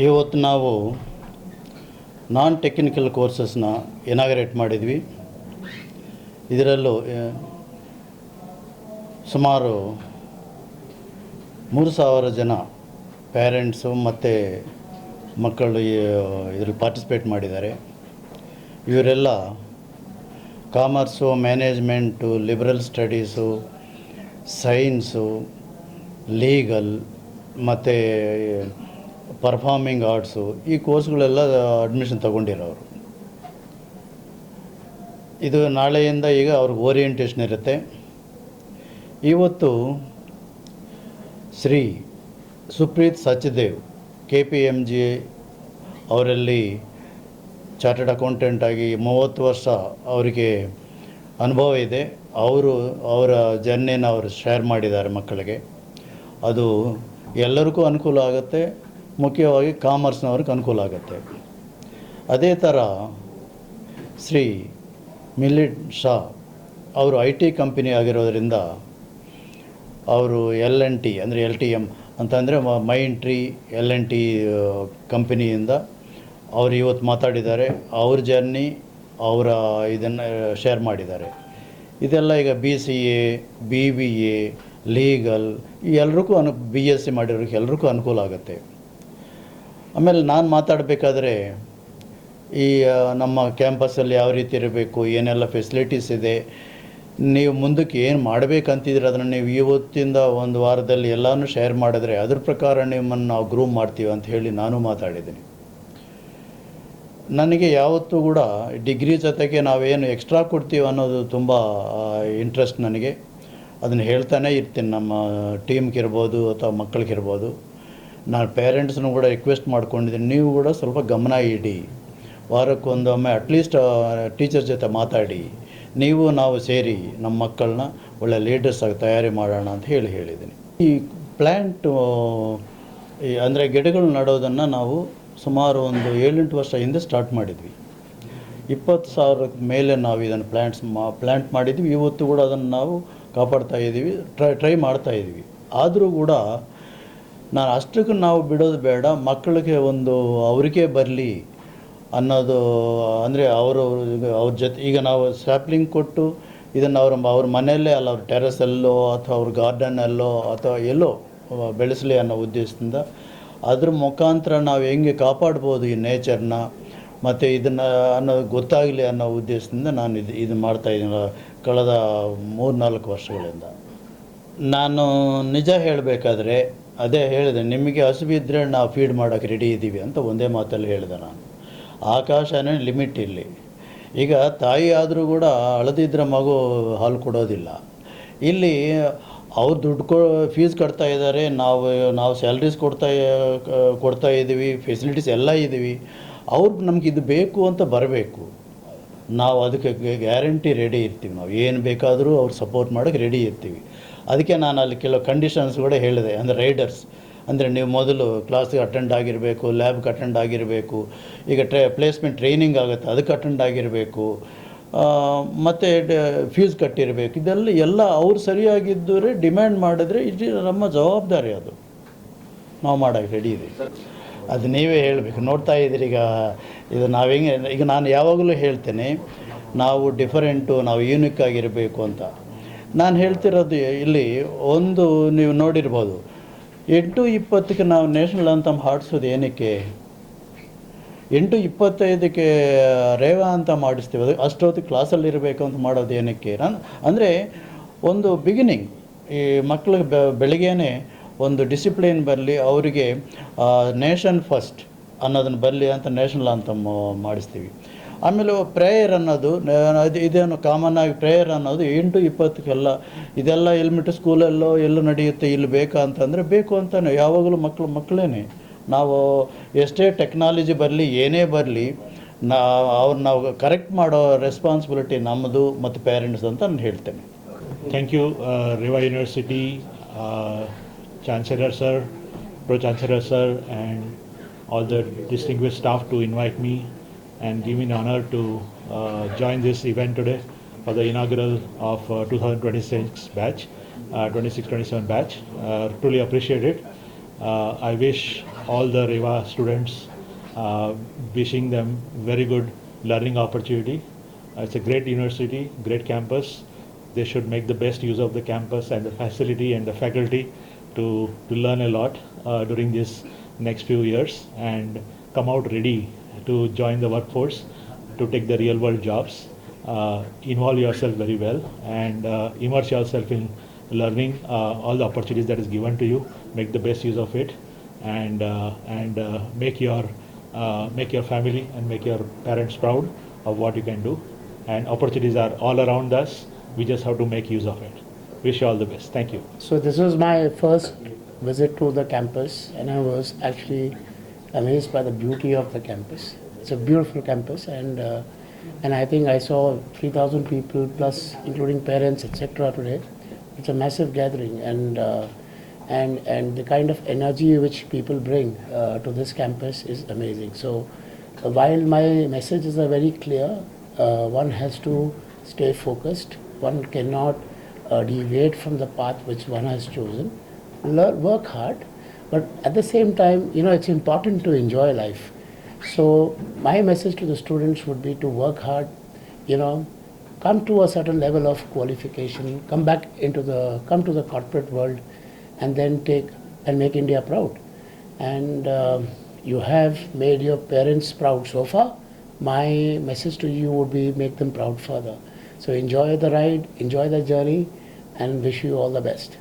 ಇವತ್ತು ನಾವು non technical ಕೋರ್ಸಸ್ನ inaugurate ಮಾಡಿದ್ವಿ. ಇದರಲ್ಲೂ ಸುಮಾರು 3,000 ಜನ ಪೇರೆಂಟ್ಸು ಮತ್ತು ಮಕ್ಕಳು ಇದರಲ್ಲಿ ಪಾರ್ಟಿಸಿಪೇಟ್ ಮಾಡಿದ್ದಾರೆ. ಇವರೆಲ್ಲ commerce, management, liberal studies, science, legal ಮತ್ತು ಪರ್ಫಾರ್ಮಿಂಗ್ ಆರ್ಟ್ಸು ಈ ಕೋರ್ಸ್ಗಳೆಲ್ಲ ಅಡ್ಮಿಷನ್ ತಗೊಂಡಿರೋರು. ಇದು ನಾಳೆಯಿಂದ ಈಗ ಅವ್ರಿಗೆ ಓರಿಯೆಂಟೇಷನ್ ಇರುತ್ತೆ. ಇವತ್ತು ಶ್ರೀ ಸುಪ್ರೀತ್ ಸಚ್ದೇವ್ KPMG ಅವರಲ್ಲಿ ಚಾರ್ಟರ್ಡ್ ಅಕೌಂಟೆಂಟ್ ಆಗಿ 30 ವರ್ಷ ಅವರಿಗೆ ಅನುಭವ ಇದೆ. ಅವರ ಜರ್ನಿನ ಅವರು ಶೇರ್ ಮಾಡಿದ್ದಾರೆ ಮಕ್ಕಳಿಗೆ. ಅದು ಎಲ್ಲರಿಗೂ ಅನುಕೂಲ ಆಗುತ್ತೆ, ಮುಖ್ಯವಾಗಿ ಕಾಮರ್ಸ್ನವ್ರಿಗೆ ಅನುಕೂಲ ಆಗುತ್ತೆ. ಅದೇ ಥರ ಶ್ರೀ ಮಿಲಿಂದ್ ಶಾ ಅವರು IT ಕಂಪನಿ ಆಗಿರೋದರಿಂದ ಅವರು LNT ಅಂದರೆ LTM ಅಂತಂದರೆ ಮೈಂಟ್ರಿ LNT ಕಂಪನಿಯಿಂದ ಅವರು ಇವತ್ತು ಮಾತಾಡಿದ್ದಾರೆ. ಅವ್ರ ಜರ್ನಿ ಅವರ ಇದನ್ನು ಶೇರ್ ಮಾಡಿದ್ದಾರೆ. ಇದೆಲ್ಲ ಈಗ BCA, BBA, ಲೀಗಲ್ ಎಲ್ರಿಗೂ BSc ಮಾಡಿರೋರಿಗೆ ಎಲ್ರಿಗೂ ಅನುಕೂಲ ಆಗುತ್ತೆ. ಆಮೇಲೆ ನಾನು ಮಾತಾಡಬೇಕಾದ್ರೆ ಈ ನಮ್ಮ ಕ್ಯಾಂಪಸ್ಸಲ್ಲಿ ಯಾವ ರೀತಿ ಇರಬೇಕು, ಏನೆಲ್ಲ ಫೆಸಿಲಿಟೀಸ್ ಇದೆ, ನೀವು ಮುಂದಕ್ಕೆ ಏನು ಮಾಡಬೇಕಂತಿದ್ರೆ ಅದನ್ನು ನೀವು ಇವತ್ತಿಂದ ಒಂದು ವಾರದಲ್ಲಿ ಎಲ್ಲನೂ ಶೇರ್ ಮಾಡಿದ್ರೆ ಅದ್ರ ಪ್ರಕಾರ ನಿಮ್ಮನ್ನು ನಾವು ಗ್ರೂಮ್ ಮಾಡ್ತೀವಿ ಅಂತ ಹೇಳಿ ನಾನು ಮಾತಾಡಿದ್ದೀನಿ. ನನಗೆ ಯಾವತ್ತೂ ಕೂಡ ಡಿಗ್ರಿ ಜೊತೆಗೆ ನಾವೇನು ಎಕ್ಸ್ಟ್ರಾ ಕೊಡ್ತೀವಿ ಅನ್ನೋದು ತುಂಬ ಇಂಟ್ರೆಸ್ಟ್ ನನಗೆ. ಅದನ್ನು ಹೇಳ್ತಾನೆ ಇರ್ತೀನಿ ನಮ್ಮ ಟೀಮ್ಗಿರ್ಬೋದು ಅಥವಾ ಮಕ್ಕಳಿಗಿರ್ಬೋದು. ನಾನು ಪೇರೆಂಟ್ಸ್ನೂ ಕೂಡ ರಿಕ್ವೆಸ್ಟ್ ಮಾಡ್ಕೊಂಡಿದ್ದೀನಿ, ನೀವು ಕೂಡ ಸ್ವಲ್ಪ ಗಮನ ಇಡಿ, ವಾರಕ್ಕೊಂದೊಮ್ಮೆ ಅಟ್ಲೀಸ್ಟ್ ಟೀಚರ್ ಜೊತೆ ಮಾತಾಡಿ, ನಾವು ಸೇರಿ ನಮ್ಮ ಮಕ್ಕಳನ್ನ ಒಳ್ಳೆ ಲೀಡರ್ಸ್ ಆಗಿ ತಯಾರಿ ಮಾಡೋಣ ಅಂತ ಹೇಳಿದ್ದೀನಿ. ಈ ಪ್ಲ್ಯಾಂಟು ಅಂದರೆ ಗಿಡಗಳು ನಡೋದನ್ನು ನಾವು ಸುಮಾರು ಒಂದು 7-8 ವರ್ಷ ಹಿಂದೆ ಸ್ಟಾರ್ಟ್ ಮಾಡಿದ್ವಿ. 20,000 ಮೇಲೆ ನಾವು ಇದನ್ನು ಪ್ಲ್ಯಾಂಟ್ ಮಾಡಿದ್ವಿ. ಇವತ್ತು ಕೂಡ ಅದನ್ನು ನಾವು ಕಾಪಾಡ್ತಾ ಇದ್ದೀವಿ, ಟ್ರೈ ಮಾಡ್ತಾಯಿದ್ವಿ. ಆದರೂ ಕೂಡ ನಾನು ಅಷ್ಟಕ್ಕೆ ನಾವು ಬಿಡೋದು ಬೇಡ, ಮಕ್ಕಳಿಗೆ ಒಂದು ಅವರಿಗೆ ಬರಲಿ ಅನ್ನೋದು. ಅಂದರೆ ಅವ್ರ ಜೊತೆ ಈಗ ನಾವು ಸ್ಯಾಪ್ಲಿಂಗ್ ಕೊಟ್ಟು ಇದನ್ನು ಅವ್ರ ಮನೆಯಲ್ಲೇ ಅಲ್ಲ, ಅವ್ರ ಟೆರೆಸಲ್ಲೋ ಅಥವಾ ಅವ್ರ ಗಾರ್ಡನಲ್ಲೋ ಅಥವಾ ಎಲ್ಲೋ ಬೆಳೆಸಲಿ ಅನ್ನೋ ಉದ್ದೇಶದಿಂದ ಅದ್ರ ಮುಖಾಂತರ ನಾವು ಹೆಂಗೆ ಕಾಪಾಡ್ಬೋದು ಈ ನೇಚರ್ನ ಮತ್ತು ಇದನ್ನು ಅನ್ನೋದು ಗೊತ್ತಾಗಲಿ ಅನ್ನೋ ಉದ್ದೇಶದಿಂದ ನಾನು ಇದು ಮಾಡ್ತಾಯಿದ್ದೀನಿ ಕಳೆದ 3-4 ವರ್ಷಗಳಿಂದ. ನಾನು ನಿಜ ಹೇಳಬೇಕಾದ್ರೆ ಅದೇ ಹೇಳಿದೆ, ನಿಮಗೆ ಹಸಿವಿದ್ದರೆ ನಾವು ಫೀಡ್ ಮಾಡೋಕ್ಕೆ ರೆಡಿ ಇದ್ದೀವಿ ಅಂತ ಒಂದೇ ಮಾತಲ್ಲಿ ಹೇಳಿದೆ ನಾನು. ಆಕಾಶನೇ ಲಿಮಿಟ್ ಇಲ್ಲಿ. ಈಗ ತಾಯಿ ಆದರೂ ಕೂಡ ಅಳದಿದ್ದರೆ ಮಗು ಹಾಲು ಕೊಡೋದಿಲ್ಲ. ಇಲ್ಲಿ ಅವ್ರು ದುಡ್ಡು ಫೀಸ್ ಕಟ್ತಾ ಇದ್ದಾರೆ, ನಾವು ಸ್ಯಾಲ್ರೀಸ್ ಕೊಡ್ತಾ ಇದ್ದೀವಿ, ಫೆಸಿಲಿಟೀಸ್ ಎಲ್ಲ ಇದ್ದೀವಿ. ಅವ್ರಿಗೆ ನಮ್ಗೆ ಇದು ಬೇಕು ಅಂತ ಬರಬೇಕು, ನಾವು ಅದಕ್ಕೆ ಗ್ಯಾರಂಟಿ ರೆಡಿ ಇರ್ತೀವಿ. ನಾವು ಏನು ಬೇಕಾದರೂ ಅವ್ರು ಸಪೋರ್ಟ್ ಮಾಡೋಕ್ಕೆ ರೆಡಿ ಇರ್ತೀವಿ. ಅದಕ್ಕೆ ನಾನು ಅಲ್ಲಿ ಕೆಲವು ಕಂಡೀಷನ್ಸ್ ಕೂಡ ಹೇಳಿದೆ. ಅಂದರೆ ರೈಡರ್ಸ್ ಅಂದರೆ ನೀವು ಮೊದಲು ಕ್ಲಾಸಿಗೆ ಅಟೆಂಡ್ ಆಗಿರಬೇಕು, ಲ್ಯಾಬ್ಗೆ ಅಟೆಂಡ್ ಆಗಿರಬೇಕು, ಈಗ ಪ್ಲೇಸ್ಮೆಂಟ್ ಟ್ರೈನಿಂಗ್ ಆಗುತ್ತೆ ಅದಕ್ಕೆ ಅಟೆಂಡ್ ಆಗಿರಬೇಕು, ಮತ್ತು ಫೀಸ್ ಕಟ್ಟಿರಬೇಕು. ಎಲ್ಲ ಅವ್ರು ಸರಿಯಾಗಿದ್ದರೆ ಡಿಮ್ಯಾಂಡ್ ಮಾಡಿದ್ರೆ ಇದು ನಮ್ಮ ಜವಾಬ್ದಾರಿ, ಅದು ನಾವು ಮಾಡೋಕ್ಕೆ ರೆಡಿ ಇದೆ. ಅದು ನೀವೇ ಹೇಳಬೇಕು. ನೋಡ್ತಾ ಇದ್ದೀರಿ ಇದು ನಾವು ಹೆಂಗೆ, ಈಗ ನಾನು ಯಾವಾಗಲೂ ಹೇಳ್ತೇನೆ ನಾವು ಡಿಫರೆಂಟು, ನಾವು ಯೂನಿಕ್ ಆಗಿರಬೇಕು ಅಂತ. ನಾನು ಹೇಳ್ತಿರೋದು ಇಲ್ಲಿ ಒಂದು ನೀವು ನೋಡಿರ್ಬೋದು, 8:20ಕ್ಕೆ ನಾವು ನ್ಯಾಷನಲ್ ಆಂಥಮ್ ಹಾಡಿಸೋದು ಏನಕ್ಕೆ, 8:25ಕ್ಕೆ ರೇವಾ ಅಂತ ಮಾಡಿಸ್ತೀವಿ, ಅದು ಅಷ್ಟೊತ್ತಿಗೆ ಕ್ಲಾಸಲ್ಲಿ ಇರಬೇಕು ಅಂತ ಮಾಡೋದು ಏನಕ್ಕೆ. ಅಂದರೆ ಒಂದು ಬಿಗಿನಿಂಗ್, ಈ ಮಕ್ಕಳಿಗೆ ಬೆಳಿಗ್ಗೆನೇ ಒಂದು ಡಿಸಿಪ್ಲಿನ್ ಬರಲಿ, ಅವರಿಗೆ ನೇಷನ್ ಫಸ್ಟ್ ಅನ್ನೋದನ್ನು ಬರಲಿ ಅಂತ ನ್ಯಾಷನಲ್ ಆಂಥಮ್ ಮಾಡಿಸ್ತೀವಿ. ಆಮೇಲೆ ಪ್ರೇಯರ್ ಅನ್ನೋದು ಇದೇನು ಕಾಮನ್ ಆಗಿ ಪ್ರೇಯರ್ ಅನ್ನೋದು 8:20ಕ್ಕೆಲ್ಲ ಇದೆಲ್ಲ ಎಲ್ಮಿಟ್ಟು ಸ್ಕೂಲಲ್ಲೋ ಎಲ್ಲೂ ನಡೆಯುತ್ತೆ, ಇಲ್ಲಿ ಬೇಕಾ ಅಂತಂದರೆ ಬೇಕು ಅಂತಾನೆ ಯಾವಾಗಲೂ ಮಕ್ಕಳೇ. ನಾವು ಎಷ್ಟೇ ಟೆಕ್ನಾಲಜಿ ಬರಲಿ, ಏನೇ ಬರಲಿ, ನಾವು ಕರೆಕ್ಟ್ ಮಾಡೋ ರೆಸ್ಪಾನ್ಸಿಬಿಲಿಟಿ ನಮ್ಮದು ಮತ್ತು ಪೇರೆಂಟ್ಸ್ ಅಂತ ನಾನು ಹೇಳ್ತೇನೆ. Thank you Reva university Chancellor sir, Pro-Chancellor sir and all the distinguished staff to invite me and give me an honor to join this event today for the inaugural of 2026 batch, 26-27 batch. Truly appreciate it. I wish all the Reva students, wishing them very good learning opportunity. It's a great university, great campus. They should make the best use of the campus and the facility and the faculty to learn a lot during this next few years and come out ready to join the workforce, to take the real world jobs. Involve yourself very well and immerse yourself in learning all the opportunities that is given to you. Make the best use of it and make your family and make your parents proud of what you can do. And opportunities are all around us. We just have to make use of it. Wish you all the best. Thank you. So this was my first visit to the campus, and I was actually amazed by the beauty of the campus. It's a beautiful campus, and I think I saw 3,000 people plus, including parents, etc. today. It's a massive gathering, and the kind of energy which people bring to this campus is amazing. So while my messages are very clear, one has to stay focused. One cannot deviate from the path which one has chosen. Work hard, but at the same time, it's important to enjoy life. So my message to the students would be to work hard, come to a certain level of qualification, come to the corporate world, and then make India proud. And you have made your parents proud so far. My message to you would be make them proud further. So enjoy the ride, enjoy the journey, and wish you all the best.